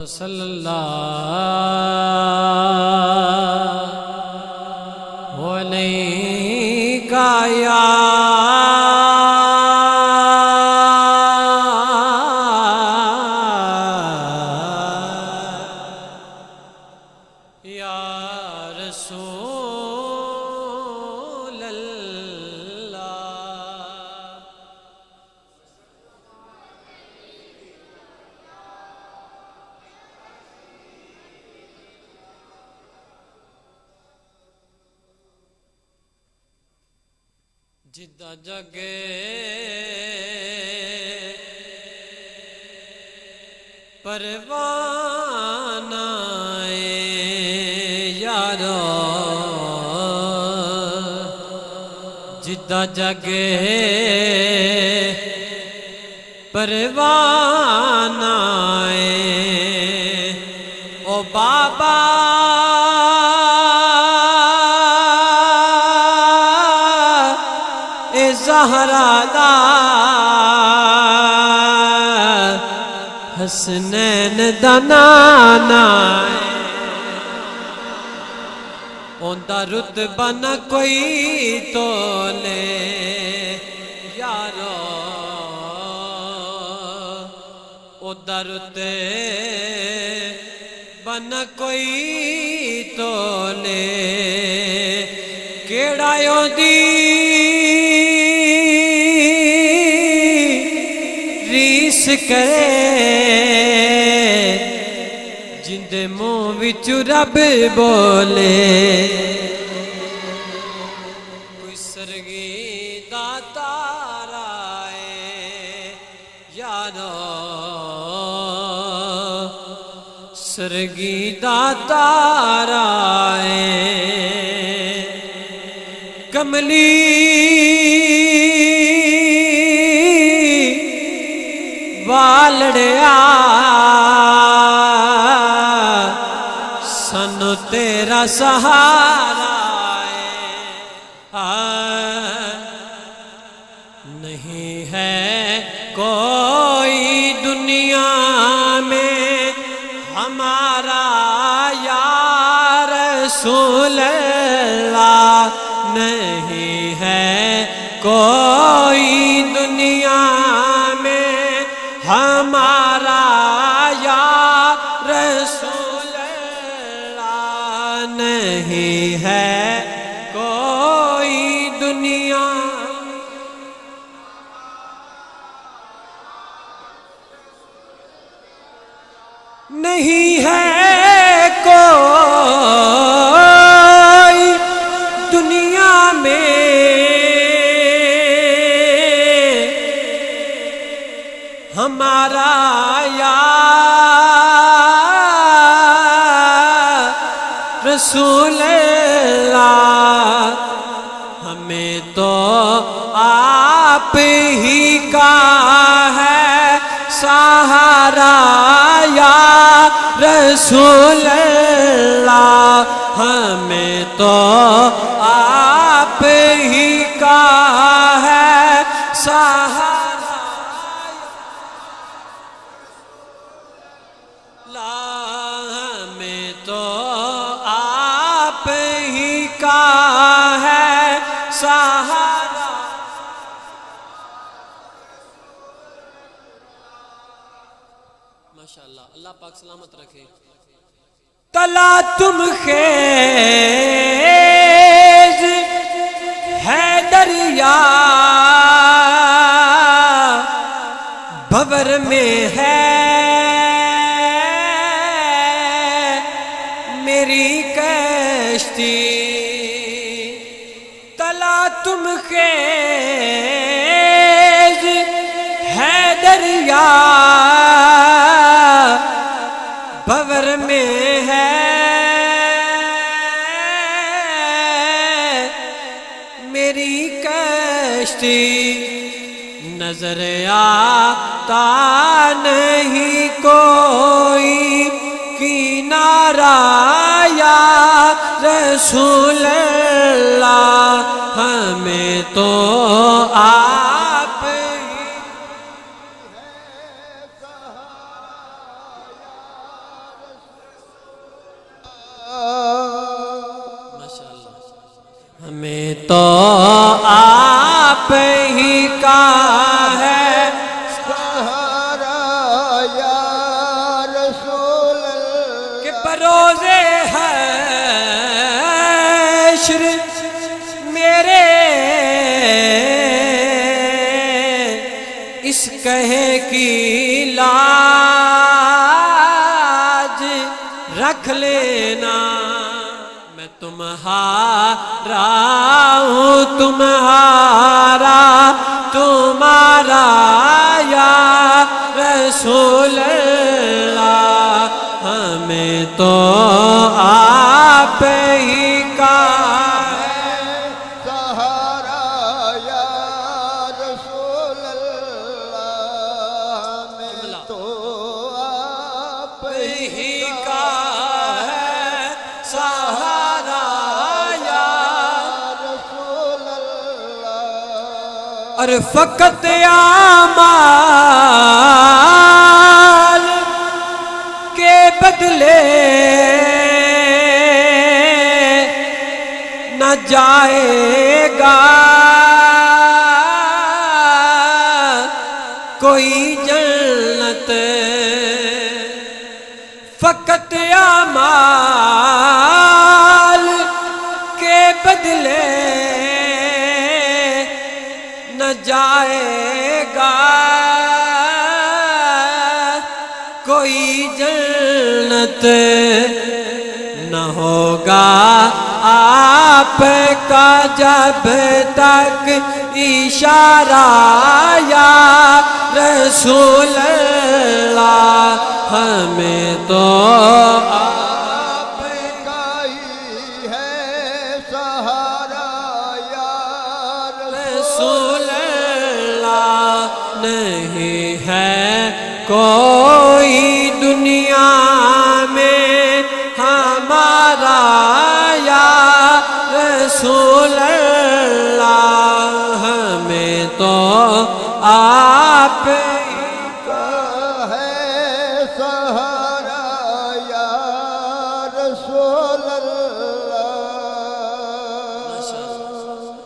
صلی اللہ علیہ یا رسول اللہ جدہ جگے پروانہ یارو جدہ جگے پروانہ او بابا زہرا دا حسنین دا نانا اوندا رتبہ نہ کوئی تولے یارو اوندا رتبہ نہ کوئی تولے کیڑا یوں دی ریس کرے جندے منہ وچ رب بولے کوئی سرگی دا تارا ہے یارو سرگی دا تارا ہے کملی والڑیا سنو تیرا سہارا نہیں ہے کوئی دنیا میں ہمارا یا رسول اللہ نہیں ہے کوئی دنیا میں ہمارا یا رسول اللہ نہیں ہے کوئی دنیا نہیں ہے کوئی دنیا میں ہمارا یا رسول اللہ ہمیں تو آپ ہی کا ہے سہارا یا رسول اللہ ہمیں تو آپ ہی کا ہے سہارا ہمیں تو آپ ہی کا ہے سہارا ماشاءاللہ اللہ پاک سلامت رکھے تلا تم خیز ہے دریا بھور میں ہے میری کشتی تلا تم خیز ہے دریا بھور میں ہے میری کشتی نظر آتا نہیں کوئی کنارہ یا رسول اللہ ہمیں تو آپ ہی تو آپ ہی کا ہے سہارا یا رسول اللہ کہ بروز حشر میرے اس کہے کی لاج رکھ لینا میں تمہارا ہوں تمہارا تمہارا یا رسول اللہ ہمیں تو آپ ہی کا سہارا یا رسول اللہ میں تو آپ ہی کا ہے سہارا یا رسول اللہ اور فقط اعمال کے بدلے نہ جائے گا کوئی جنت فقط اعمال کے بدلے نہ جائے گا کوئی جنت نہ ہوگا آپ کا جب تک اشارہ یا رسول اللہ ہمیں تو آپ کا ہی ہے سہارا یا رسول اللہ نہیں ہے کوئی دنیا میں ہمارا یا رسول اللہ ہمیں تو آپ ہے سہارا